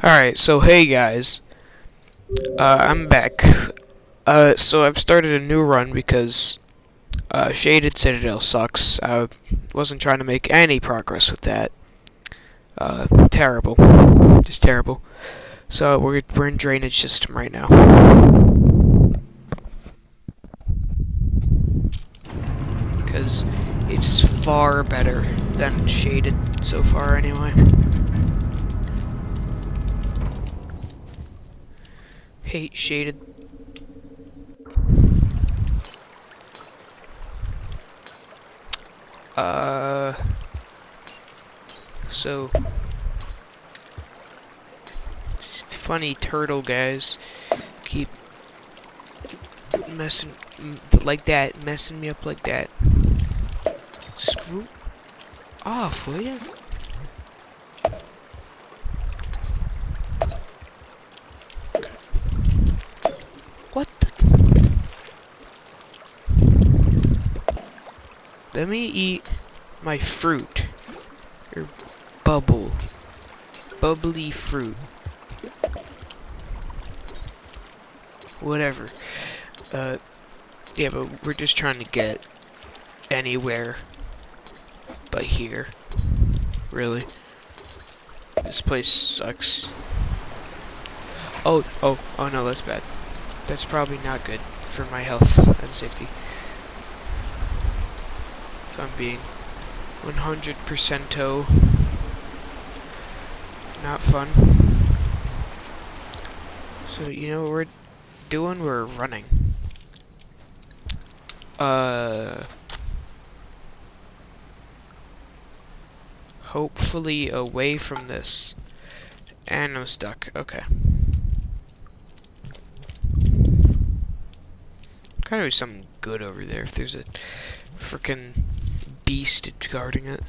Alright, so hey guys, I'm back. So I've started a new run because Shaded Citadel sucks. I wasn't trying to make any progress with that. Terrible. Just terrible. So we're in drainage system right now. Because it's far better than Shaded so far anyway. Hate Shaded. So it's funny turtle guys keep messing like that, messing me up like that. Screw off, will ya? What the? Let me eat my fruit. Or bubbly fruit. Whatever. Yeah, but we're just trying to get anywhere but here. Really. This place sucks. Oh no, that's bad. That's probably not good for my health and safety. If I'm being 100%-o. Not fun. So, you know what we're doing? We're running. Hopefully away from this. And I'm stuck. Okay. Gotta do something good over there if there's a frickin' beast guarding it.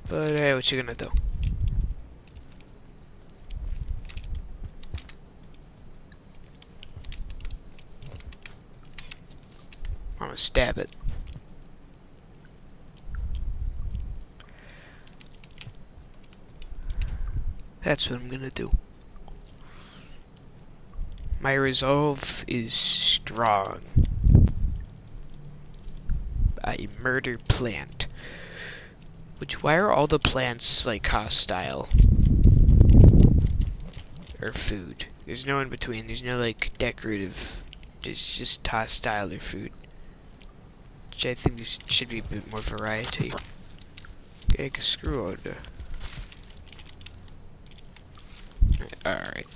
But hey, what you gonna do? I'm gonna stab it. That's what I'm gonna do. My resolve is strong. I murder plant. Why are all the plants like hostile? Or food? There's no in between. There's no like decorative. Just hostile or food. Which I think there should be a bit more variety. Okay, screw it. Alright.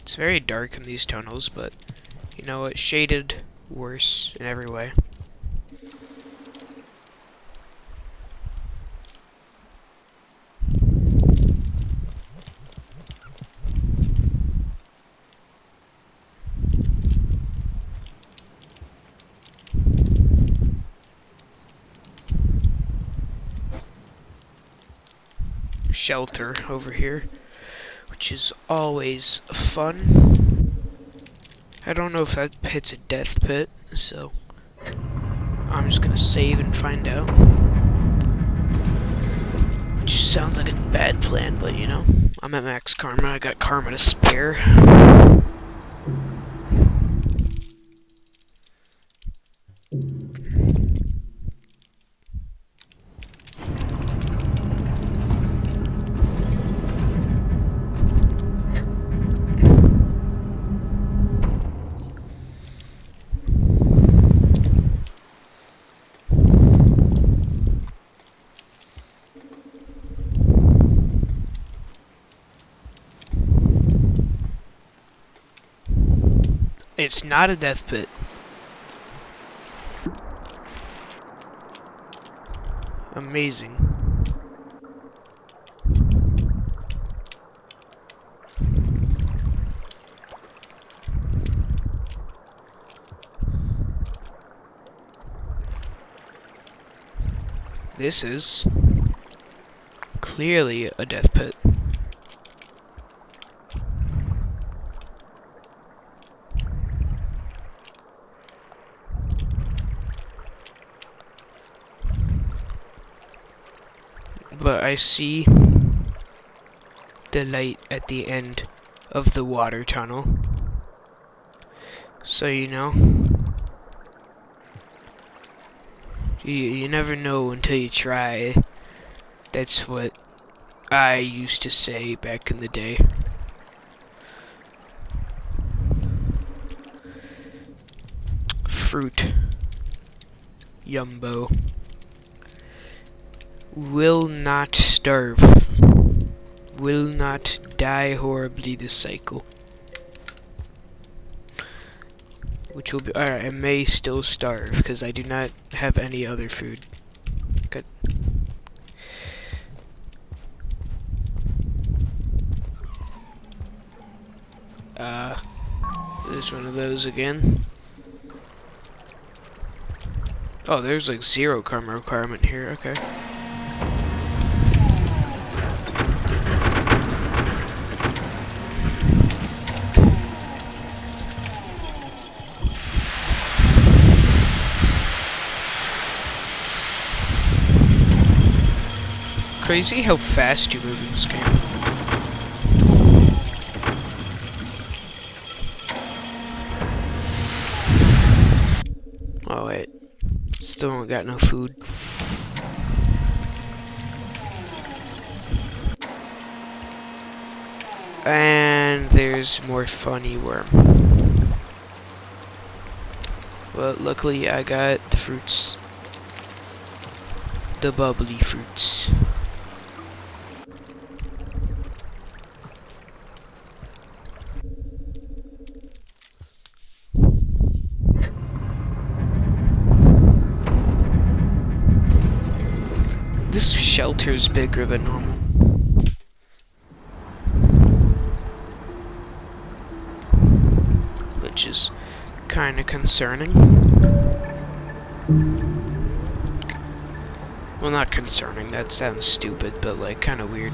It's very dark in these tunnels, but you know what? Shaded worse in every way. Shelter over here, which is always fun. I don't know if that pit's a death pit, so I'm just gonna save and find out. Which sounds like a bad plan, but you know, I'm at max karma. I got karma to spare. It's not a death pit. Amazing. This is clearly a death pit. I see the light at the end of the water tunnel. So you know. You never know until you try. That's what I used to say back in the day. Fruit. Yumbo. Will not starve. Will not die horribly this cycle. Which will be alright. I may still starve because I do not have any other food. Good. There's one of those again. Oh, there's like 0 karma requirement here. Okay. Crazy how fast you move in this game. Oh wait, still don't got no food. And there's more funny worm. Well, luckily I got the fruits. The bubbly fruits. This shelter's bigger than normal. Which is kinda concerning. Well, not concerning, that sounds stupid, but like kinda weird.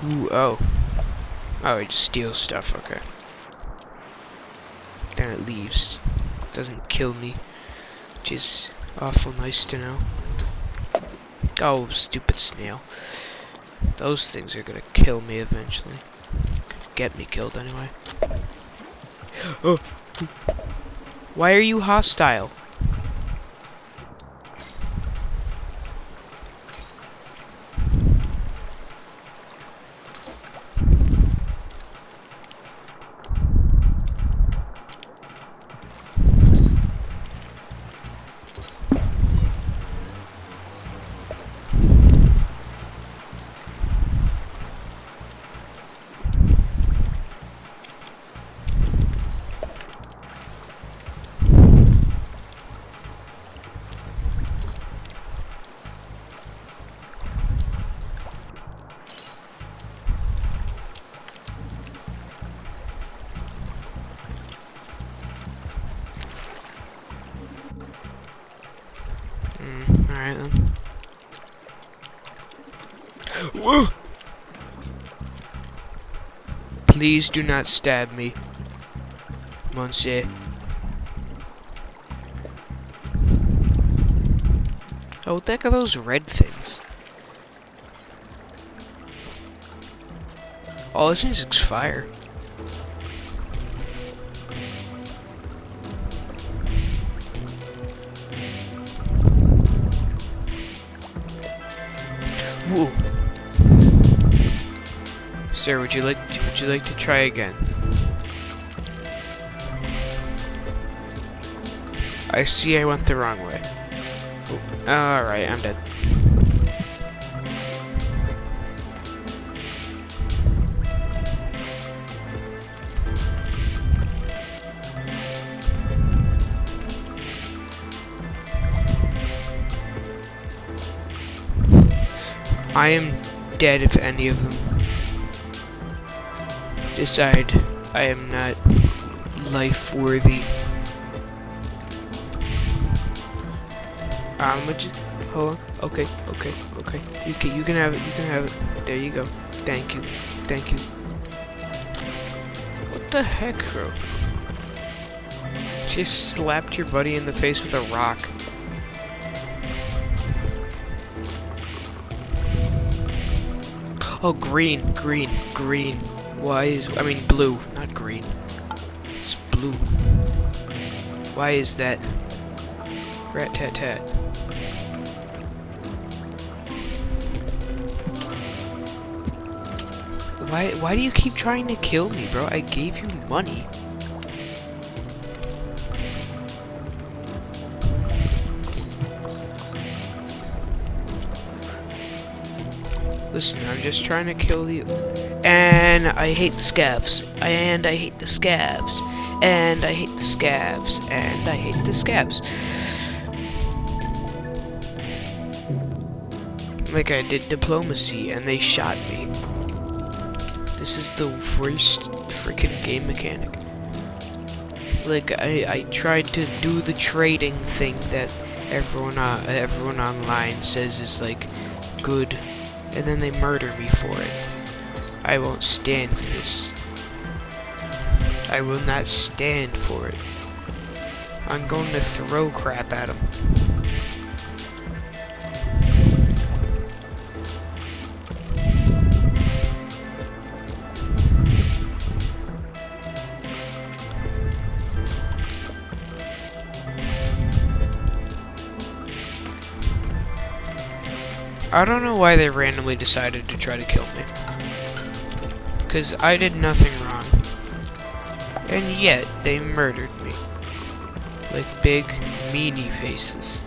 Ooh, oh. Oh, it just steals stuff, okay. Then it leaves. Doesn't kill me. Which is awful nice to know. Oh, stupid snail. Those things are gonna kill me eventually. Get me killed anyway. Oh! Why are you hostile? Alright then. Whoa! Please do not stab me, Monsieur. Oh, what the heck are those red things? Oh, this thing's fire. Whoa. Sir, would you like to try again? I see I went the wrong way. Alright, I'm dead. I am dead if any of them decide I am not life worthy. hold on. Okay, okay, okay. You can have it. You can have it. There you go. Thank you. Thank you. What the heck, bro? Just slapped your buddy in the face with a rock. Oh, green, green, green. Why is... I mean, blue, not green. It's blue. Why is that? Rat-tat-tat. Why do you keep trying to kill me, bro? I gave you money. Listen, I'm just trying to kill you. And I hate the scavs. And I hate the scavs. And I hate the scavs. And I hate the scavs. Like I did diplomacy and they shot me. This is the worst freaking game mechanic. Like I tried to do the trading thing that everyone online says is like good. And then they murder me for it. I won't stand for this. I will not stand for it. I'm going to throw crap at them. I don't know why they randomly decided to try to kill me. Because I did nothing wrong. And yet, they murdered me. Like big, meanie faces.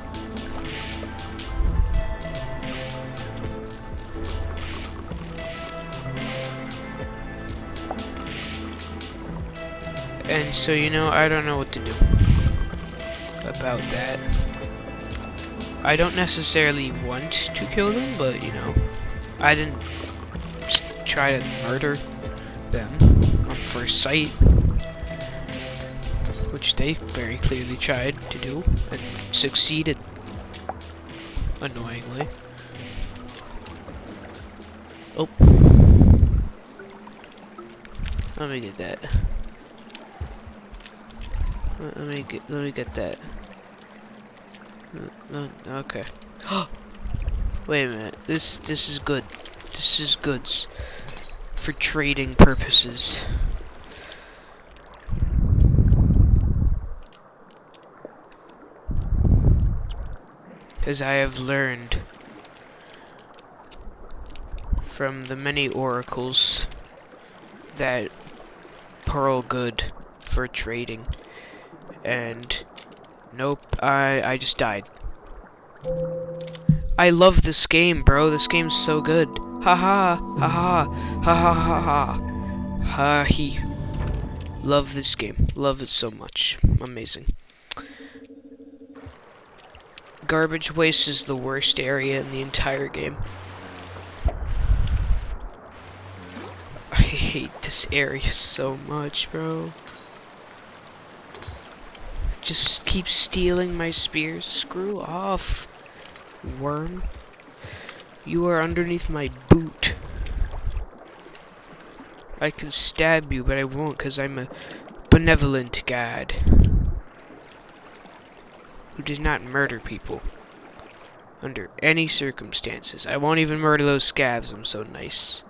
And so, you know, I don't know what to do about that. I don't necessarily want to kill them, but, you know, I didn't try to murder them on first sight, which they very clearly tried to do and succeeded, annoyingly. Oh, let me get that. Let me get that. Okay. Wait a minute. This is good. This is goods for trading purposes. Because I have learned from the many oracles that pearl good for trading. And nope, I just died. I love this game, bro. This game's so good. Haha, haha, ha ha ha ha. Ha he. Love this game. Love it so much. Amazing. Garbage waste is the worst area in the entire game. I hate this area so much, bro. Just keep stealing my spears. Screw off, worm. You are underneath my boot. I can stab you, but I won't because I'm a benevolent god who does not murder people under any circumstances. I won't even murder those scavs. I'm so nice.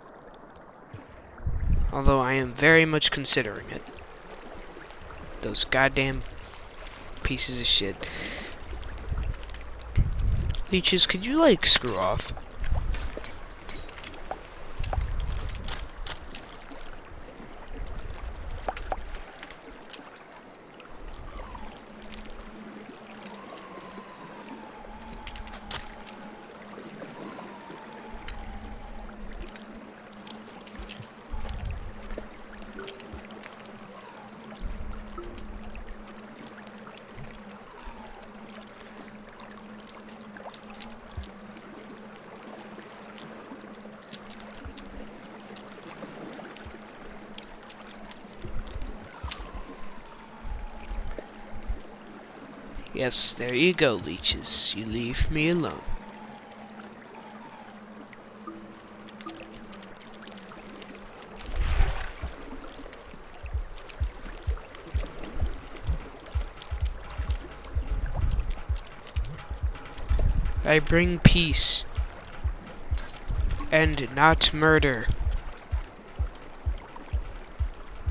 Although I am very much considering it. Those goddamn pieces of shit. Leeches, could you, like, screw off? Yes, there you go, leeches. You leave me alone. I bring peace and not murder.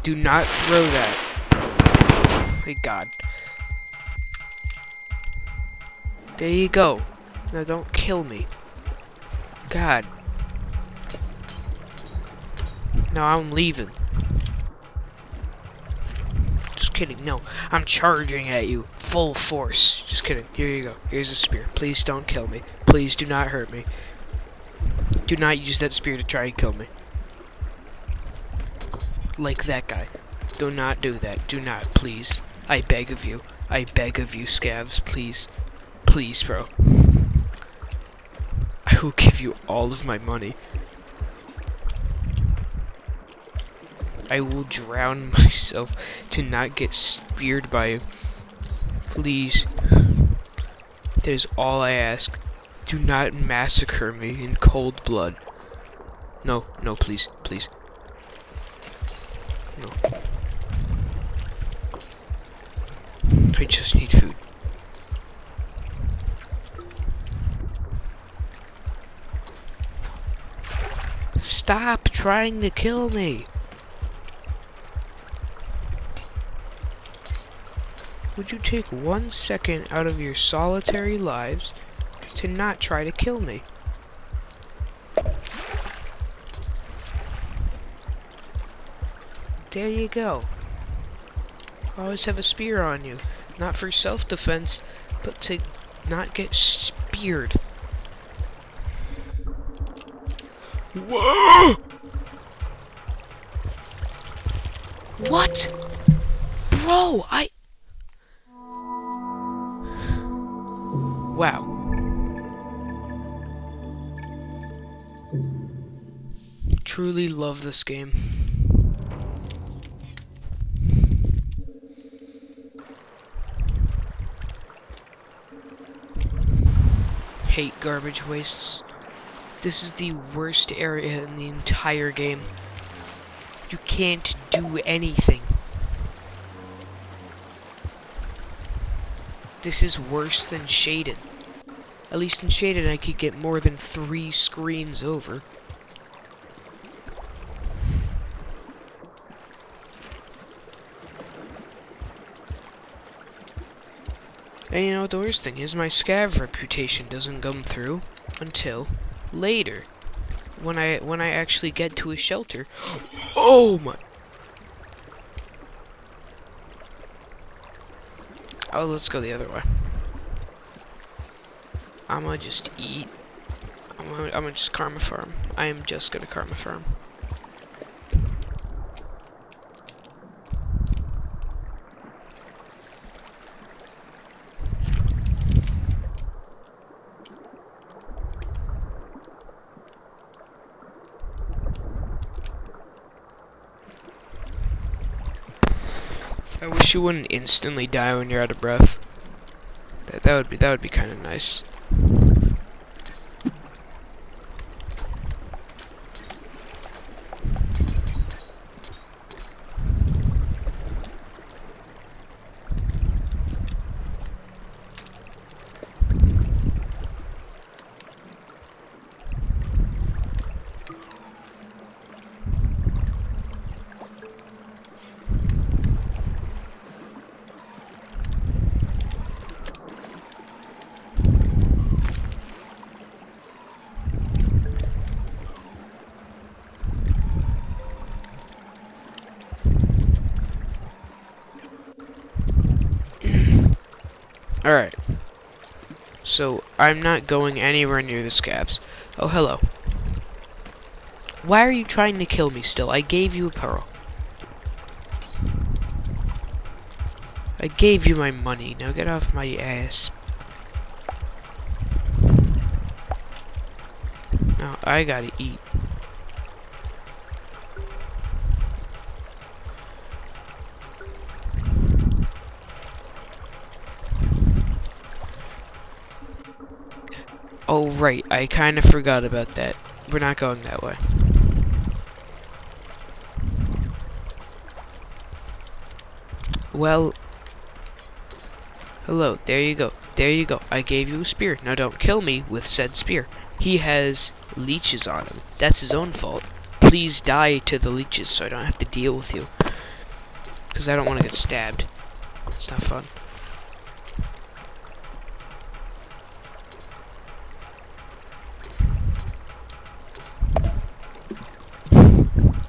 Do not throw that. My God. There you go. Now don't kill me. God. No, I'm leaving. Just kidding. No, I'm charging at you. Full force. Just kidding. Here you go. Here's a spear. Please don't kill me. Please do not hurt me. Do not use that spear to try and kill me. Like that guy. Do not do that. Do not, please. I beg of you. I beg of you, scavs. Please. Please, bro. I will give you all of my money. I will drown myself to not get speared by you. Please. That is all I ask. Do not massacre me in cold blood. No, no, please, please. No. I just need food. Stop trying to kill me. Would you take 1 second out of your solitary lives to not try to kill me? There you go. Always have a spear on you. Not for self-defense, but to not get speared. Whoa! What? Bro, Wow. Truly love this game. Hate garbage wastes. This is the worst area in the entire game. You can't do anything. This is worse than Shaded. At least in Shaded I could get more than 3 screens over. And you know what the worst thing is? My scav reputation doesn't come through until later. When I actually get to a shelter. Oh my! Oh, let's go the other way. I'm gonna just eat. I'm gonna just karma farm. I am just gonna karma farm. I wish you wouldn't instantly die when you're out of breath. That would be kind of nice. Alright. So, I'm not going anywhere near the scavs. Oh, hello. Why are you trying to kill me still? I gave you a pearl. I gave you my money. Now get off my ass. Now, I gotta eat. Oh, right. I kind of forgot about that. We're not going that way. Well, hello. There you go. There you go. I gave you a spear. Now don't kill me with said spear. He has leeches on him. That's his own fault. Please die to the leeches so I don't have to deal with you. Because I don't want to get stabbed. It's not fun.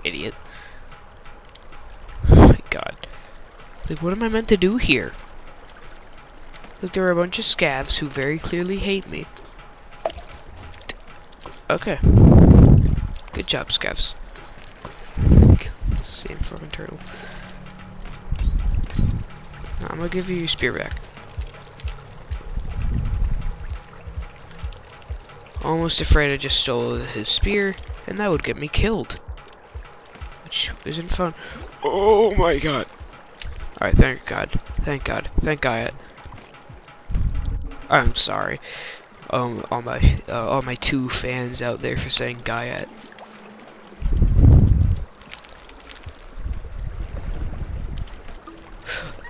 Idiot. Oh my god. Like, what am I meant to do here? Like, there are a bunch of scavs who very clearly hate me. Okay. Good job, scavs. Same fucking turtle. Now, I'm gonna give you your spear back. Almost afraid I just stole his spear, and that would get me killed. Which isn't fun. Oh my god. Alright, thank god. Thank god. Thank God. I'm sorry. All my 2 fans out there for saying Gaiat.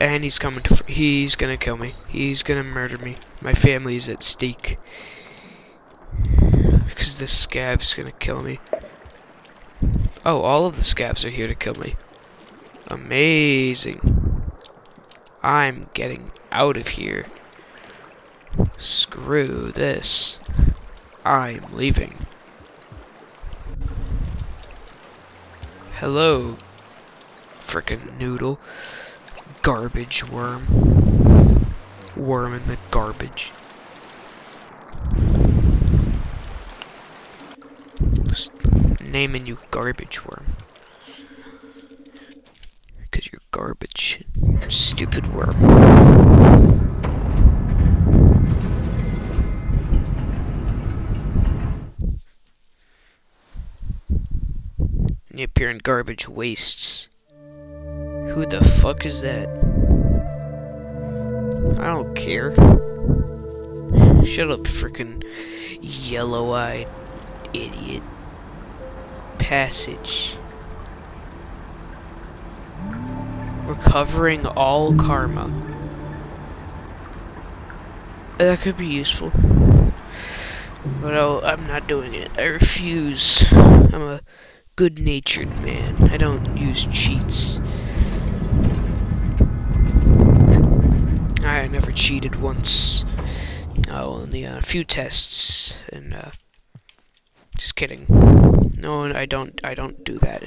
And he's coming to. He's gonna kill me. He's gonna murder me. My family is at stake. Because this scav's gonna kill me. Oh, all of the scavs are here to kill me. Amazing. I'm getting out of here. Screw this. I'm leaving. Hello, frickin' noodle. Garbage worm. Worm in the garbage. Just naming you garbage worm. Because you're garbage. Stupid worm. You appear in garbage wastes. Who the fuck is that? I don't care. Shut up, frickin' yellow-eyed idiot. Passage. Recovering all karma. That could be useful. But I'm not doing it. I refuse. I'm a good-natured man. I don't use cheats. I never cheated once. Only a few tests, and just kidding. No, I don't do that.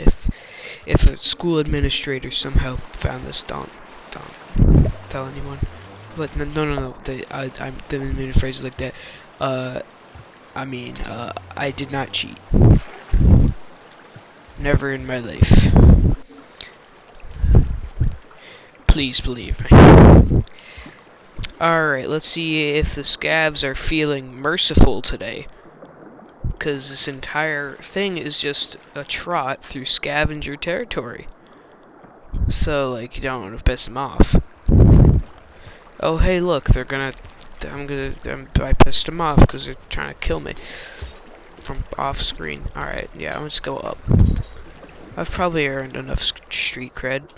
If a school administrator somehow found this, don't tell anyone. But no. I didn't mean to phrase it like that. I mean, I did not cheat. Never in my life. Please believe me. Alright, let's see if the scavs are feeling merciful today. Because this entire thing is just a trot through scavenger territory. So, like, you don't want to piss them off. Oh, hey, look, they're gonna... I pissed them off because they're trying to kill me. From off screen. Alright, yeah, let's go up. I've probably earned enough street cred.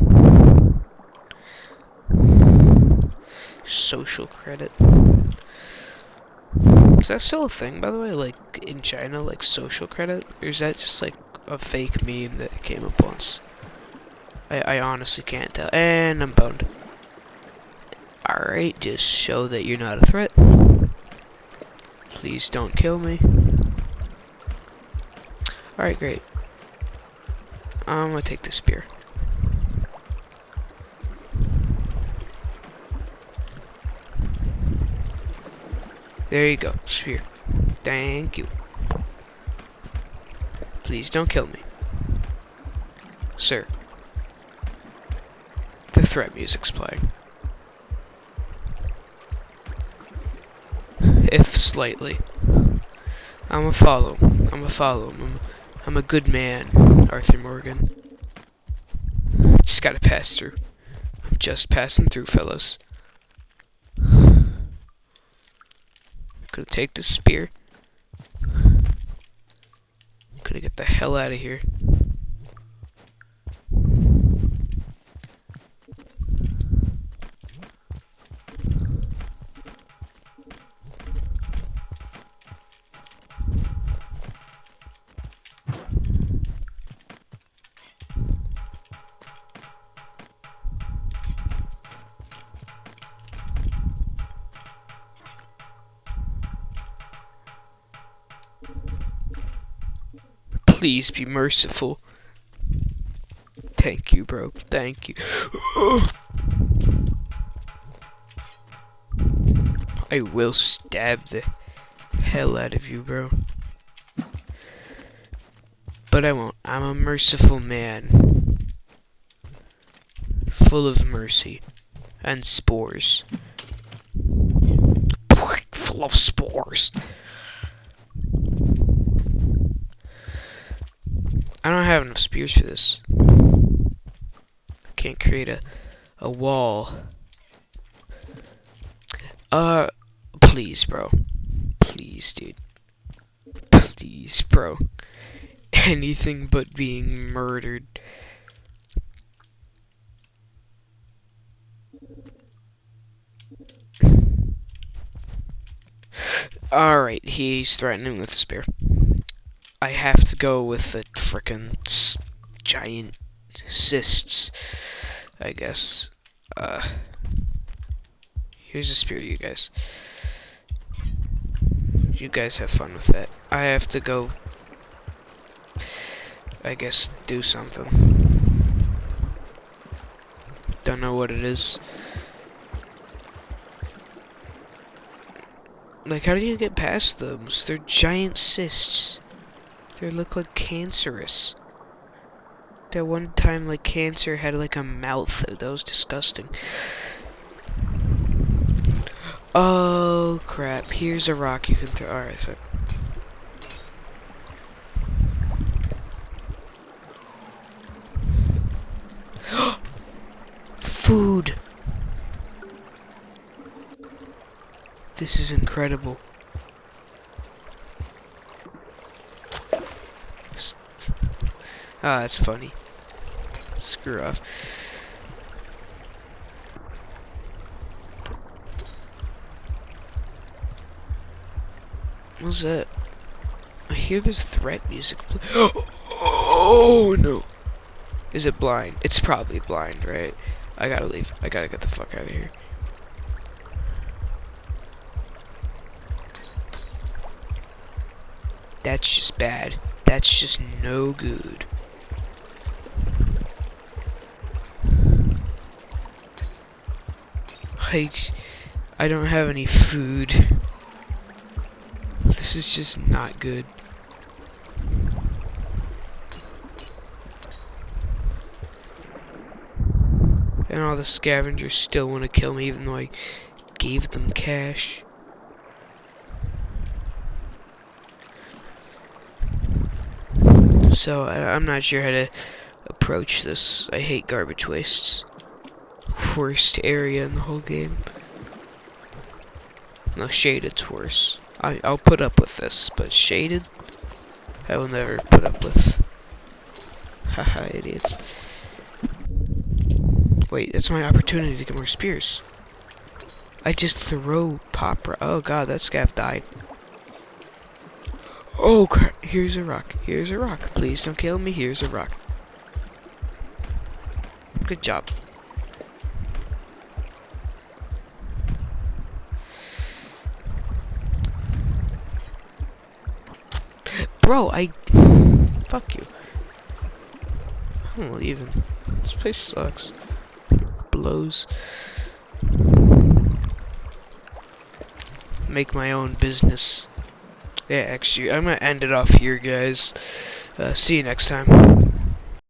Social credit. Is that still a thing, by the way? Like, in China, like, social credit? Or is that just, like, a fake meme that came up once? I honestly can't tell. And I'm boned. Alright, just show that you're not a threat. Please don't kill me. Alright, great. I'm gonna take this spear. There you go, spear. Thank you. Please don't kill me. Sir. The threat music's playing. If slightly. I'm a follow. I'm a good man, Arthur Morgan. Just gotta pass through. I'm just passing through, fellas. Gonna take this spear. Gotta get the hell out of here. Please be merciful. Thank you, bro. Thank you. I will stab the hell out of you, bro. But I won't. I'm a merciful man. Full of mercy. And spores. Full of spores. I don't have enough spears for this. I can't create a wall. Please, bro. Please, dude. Please, bro. Anything but being murdered. Alright, he's threatening with a spear. I have to go with the frickin' giant cysts, I guess. Here's a spear to you guys. You guys have fun with that. I have to go, I guess, do something. Don't know what it is. Like, how do you get past those? They're giant cysts. They look like cancerous. That one time, like, cancer had like a mouth. That was disgusting. Oh crap! Here's a rock you can throw. All right, so. Food. This is incredible. Ah, that's funny. Screw off. What's that? I hear this threat music. Oh no! Is it blind? It's probably blind, right? I gotta leave. I gotta get the fuck out of here. That's just bad. That's just no good. Like, I don't have any food. This is just not good. And all the scavengers still want to kill me even though I gave them cash. So I'm not sure how to approach this. I hate garbage wastes. Worst area in the whole game. No, shaded's worse. I'll put up with this, but shaded, I will never put up with. Haha, idiots. Wait, that's my opportunity to get more spears. I just throw pop. Oh god, that scav died. Oh crap! Here's a rock. Here's a rock. Please don't kill me. Here's a rock. Good job. Bro, fuck you. I'm leaving. This place sucks. Blows. Make my own business. Yeah, actually, I'm gonna end it off here, guys. See you next time.